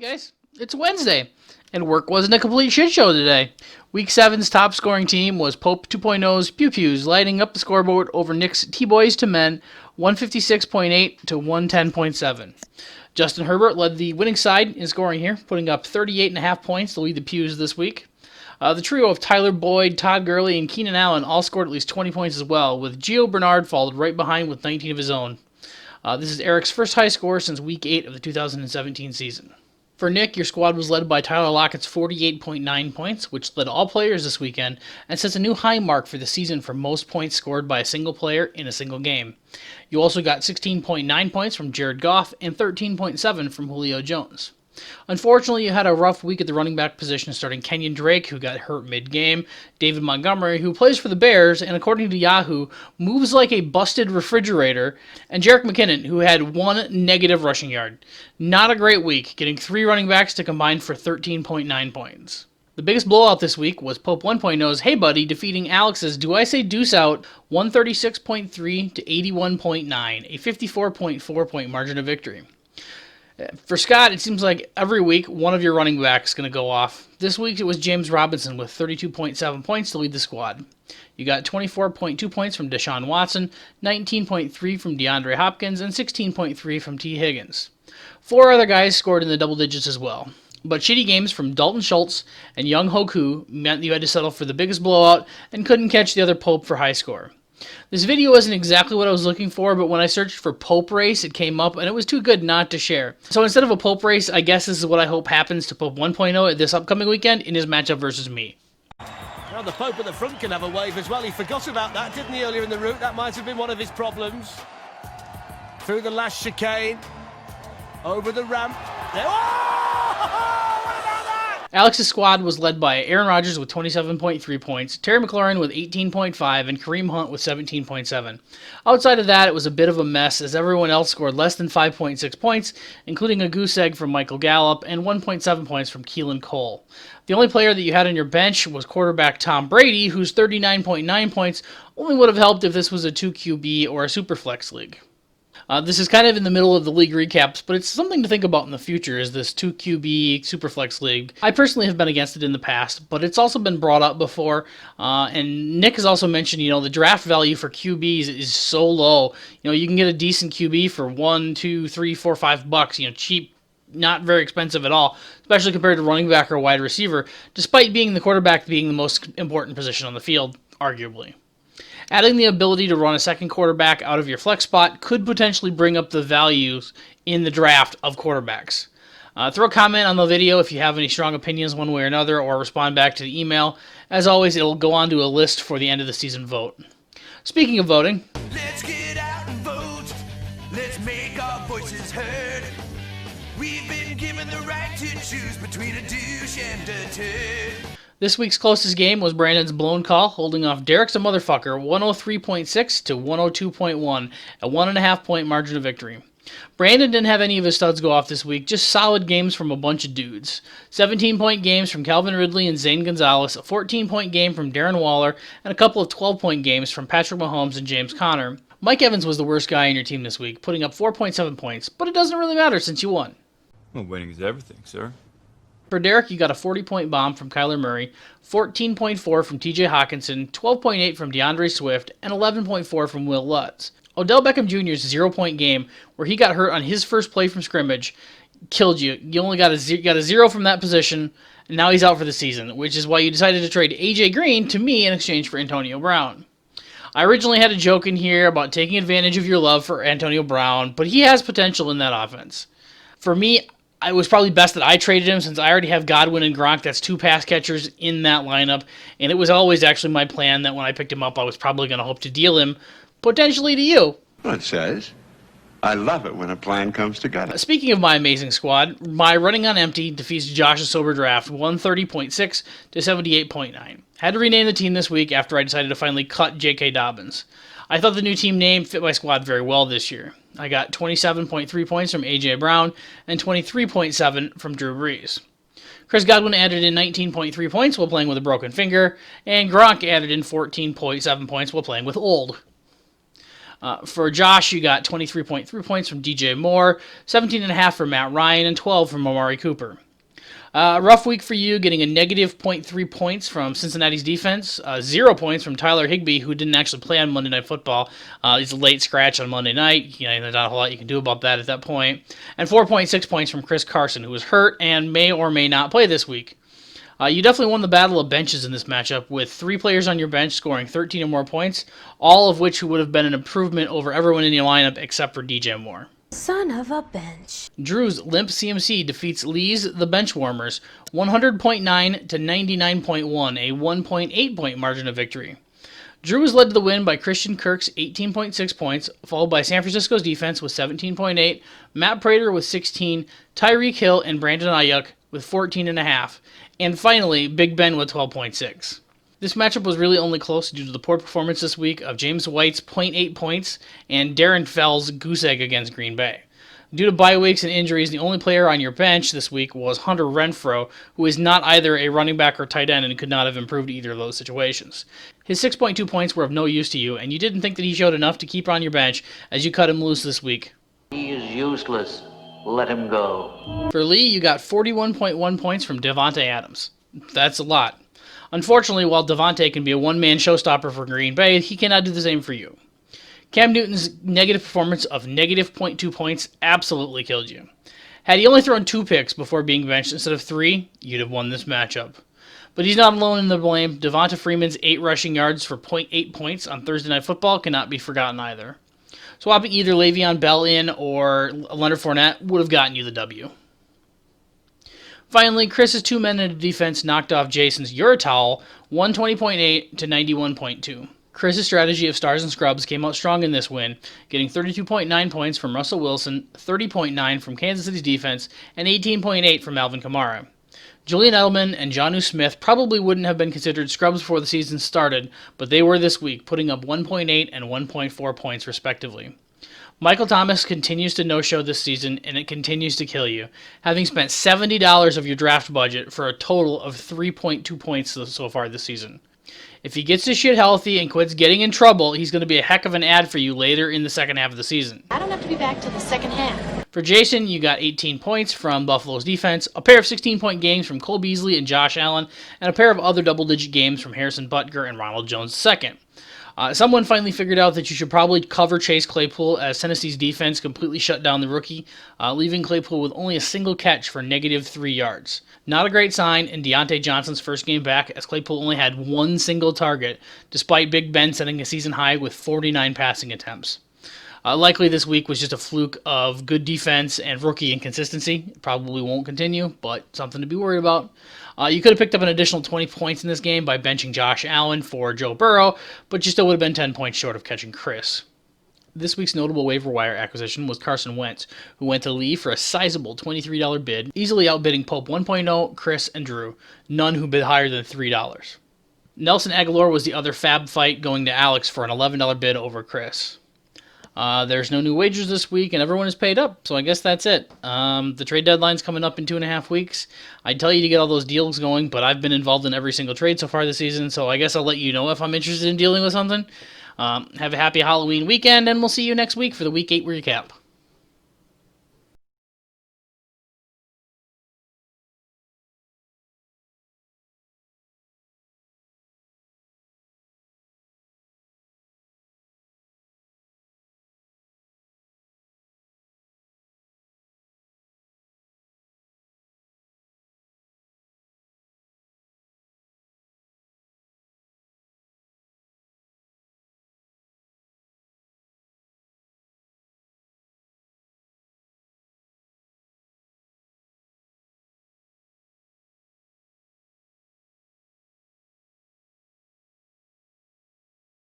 Guys, it's Wednesday, and work wasn't a complete shit show today. Week 7's top scoring team was Pope 2.0's Pew Pews, lighting up the scoreboard over Nick's T-Boys to Men, 156.8 to 110.7. Justin Herbert led the winning side in scoring here, putting up 38.5 points to lead the Pews this week. The trio of Tyler Boyd, Todd Gurley, and Keenan Allen all scored at least 20 points as well, with Gio Bernard followed right behind with 19 of his own. This is Eric's first high score since Week 8 of the 2017 season. For Nick, your squad was led by Tyler Lockett's 48.9 points, which led all players this weekend, and sets a new high mark for the season for most points scored by a single player in a single game. You also got 16.9 points from Jared Goff and 13.7 from Julio Jones. Unfortunately, you had a rough week at the running back position, starting Kenyon Drake, who got hurt mid-game, David Montgomery, who plays for the Bears, and according to Yahoo, moves like a busted refrigerator, and Jerick McKinnon, who had one negative rushing yard. Not a great week, getting 3 running backs to combine for 13.9 points. The biggest blowout this week was Pope 1.0's Hey Buddy defeating Alex's Do I Say Deuce Out 136.3 to 81.9, a 54.4 point margin of victory. For Scott, it seems like every week one of your running backs is going to go off. This week it was James Robinson with 32.7 points to lead the squad. You got 24.2 points from Deshaun Watson, 19.3 from DeAndre Hopkins, and 16.3 from T. Higgins. 4 other guys scored in the double digits as well. But shitty games from Dalton Schultz and Young Hoku meant you had to settle for the biggest blowout and couldn't catch the other Pope for high score. This video wasn't exactly what I was looking for, but when I searched for Pope race, it came up, and it was too good not to share. So instead of a Pope race, I guess this is what I hope happens to Pope 1.0 at this upcoming weekend in his matchup versus me. Well, the Pope at the front can have a wave as well. He forgot about that, didn't he, earlier in the route? That might have been one of his problems. Through the last chicane. Over the ramp. There. Oh! Alex's squad was led by Aaron Rodgers with 27.3 points, Terry McLaurin with 18.5, and Kareem Hunt with 17.7. Outside of that, it was a bit of a mess as everyone else scored less than 5.6 points, including a goose egg from Michael Gallup and 1.7 points from Keelan Cole. The only player that you had on your bench was quarterback Tom Brady, whose 39.9 points only would have helped if this was a 2QB or a Superflex league. This is kind of in the middle of the league recaps, but it's something to think about in the future, is this 2QB Superflex League. I personally have been against it in the past, but it's also been brought up before, and Nick has also mentioned, the draft value for QBs is so low. You can get a decent QB for $1, $2, $3, $4, $5, cheap, not very expensive at all, especially compared to running back or wide receiver, despite being the quarterback being the most important position on the field, arguably. Adding the ability to run a second quarterback out of your flex spot could potentially bring up the values in the draft of quarterbacks. Throw a comment on the video if you have any strong opinions one way or another, or respond back to the email. As always, it'll go onto a list for the end of the season vote. Speaking of voting, let's get out and vote. Let's make our voices heard. We've been given the right to choose between a douche and a turd. This week's closest game was Brandon's blown call, holding off Derek's a motherfucker 103.6 to 102.1, a 1.5 point margin of victory. Brandon didn't have any of his studs go off this week, just solid games from a bunch of dudes. 17-point games from Calvin Ridley and Zane Gonzalez, a 14-point game from Darren Waller, and a couple of 12-point games from Patrick Mahomes and James Conner. Mike Evans was the worst guy in your team this week, putting up 4.7 points, but it doesn't really matter since you won. Well, winning is everything, sir. For Derek, you got a 40-point bomb from Kyler Murray, 14.4 from TJ Hawkinson, 12.8 from DeAndre Swift, and 11.4 from Will Lutz. Odell Beckham Jr.'s 0-point game, where he got hurt on his first play from scrimmage, killed you. You only got a 0 from that position, and now he's out for the season, which is why you decided to trade A.J. Green to me in exchange for Antonio Brown. I originally had a joke in here about taking advantage of your love for Antonio Brown, but he has potential in that offense. For me, it was probably best that I traded him since I already have Godwin and Gronk. That's 2 pass catchers in that lineup. And it was always actually my plan that when I picked him up, I was probably going to hope to deal him potentially to you. Well, it says, I love it when a plan comes together. Speaking of my amazing squad, my running on empty defeats Josh's sober draft 130.6 to 78.9. Had to rename the team this week after I decided to finally cut J.K. Dobbins. I thought the new team name fit my squad very well this year. I got 27.3 points from A.J. Brown and 23.7 from Drew Brees. Chris Godwin added in 19.3 points while playing with a broken finger, and Gronk added in 14.7 points while playing with old. For Josh, you got 23.3 points from DJ Moore, 17.5 from Matt Ryan, and 12 from Amari Cooper. Rough week for you, getting a negative 0.3 points from Cincinnati's defense, 0 points from Tyler Higbee, who didn't actually play on Monday Night Football. He's a late scratch on Monday night. There's not a whole lot you can do about that at that point. And 4.6 points from Chris Carson, who was hurt and may or may not play this week. You definitely won the battle of benches in this matchup, with 3 players on your bench scoring 13 or more points, all of which would have been an improvement over everyone in your lineup except for DJ Moore. Son of a bench. Drew's Limp CMC defeats Lee's The Benchwarmers 100.9 to 99.1, a 1.8 point margin of victory. Drew was led to the win by Christian Kirk's 18.6 points, followed by San Francisco's defense with 17.8, Matt Prater with 16, Tyreek Hill and Brandon Ayuk with 14.5, and finally Big Ben with 12.6. This matchup was really only close due to the poor performance this week of James White's 0.8 points and Darren Fell's goose egg against Green Bay. Due to bye weeks and injuries, the only player on your bench this week was Hunter Renfrow, who is not either a running back or tight end and could not have improved either of those situations. His 6.2 points were of no use to you, and you didn't think that he showed enough to keep on your bench as you cut him loose this week. He is useless. Let him go. For Lee, you got 41.1 points from Devontae Adams. That's a lot. Unfortunately, while Devontae can be a one-man showstopper for Green Bay, he cannot do the same for you. Cam Newton's negative performance of negative 0.2 points absolutely killed you. Had he only thrown 2 picks before being benched instead of 3, you'd have won this matchup. But he's not alone in the blame. Devonta Freeman's 8 rushing yards for 0.8 points on Thursday Night Football cannot be forgotten either. Swapping either Le'Veon Bell in or Leonard Fournette would have gotten you the W. Finally, Chris's 2 men in defense knocked off Jason's Uratowel 120.8 to 91.2. Chris's strategy of stars and scrubs came out strong in this win, getting 32.9 points from Russell Wilson, 30.9 from Kansas City's defense, and 18.8 from Alvin Kamara. Julian Edelman and Jonnu Smith probably wouldn't have been considered scrubs before the season started, but they were this week, putting up 1.8 and 1.4 points respectively. Michael Thomas continues to no-show this season, and it continues to kill you, having spent $70 of your draft budget for a total of 3.2 points so far this season. If he gets his shit healthy and quits getting in trouble, he's going to be a heck of an ad for you later in the second half of the season. I don't have to be back till the second half. For Jason, you got 18 points from Buffalo's defense, a pair of 16-point games from Cole Beasley and Josh Allen, and a pair of other double-digit games from Harrison Butker and Ronald Jones II. Someone finally figured out that you should probably cover Chase Claypool as Tennessee's defense completely shut down the rookie, leaving Claypool with only a single catch for negative 3 yards. Not a great sign in Deontay Johnson's first game back, as Claypool only had 1 single target, despite Big Ben setting a season high with 49 passing attempts. Likely this week was just a fluke of good defense and rookie inconsistency. Probably won't continue, but something to be worried about. You could have picked up an additional 20 points in this game by benching Josh Allen for Joe Burrow, but you still would have been 10 points short of catching Chris. This week's notable waiver wire acquisition was Carson Wentz, who went to Lee for a sizable $23 bid, easily outbidding Pope 1.0, Chris, and Drew, none who bid higher than $3. Nelson Aguilar was the other fab fight, going to Alex for an $11 bid over Chris. There's no new wagers this week, and everyone is paid up, so I guess that's it. The trade deadline's coming up in 2.5 weeks. I'd tell you to get all those deals going, but I've been involved in every single trade so far this season, so I guess I'll let you know if I'm interested in dealing with something. Have a happy Halloween weekend, and we'll see you next week for the Week 8 recap.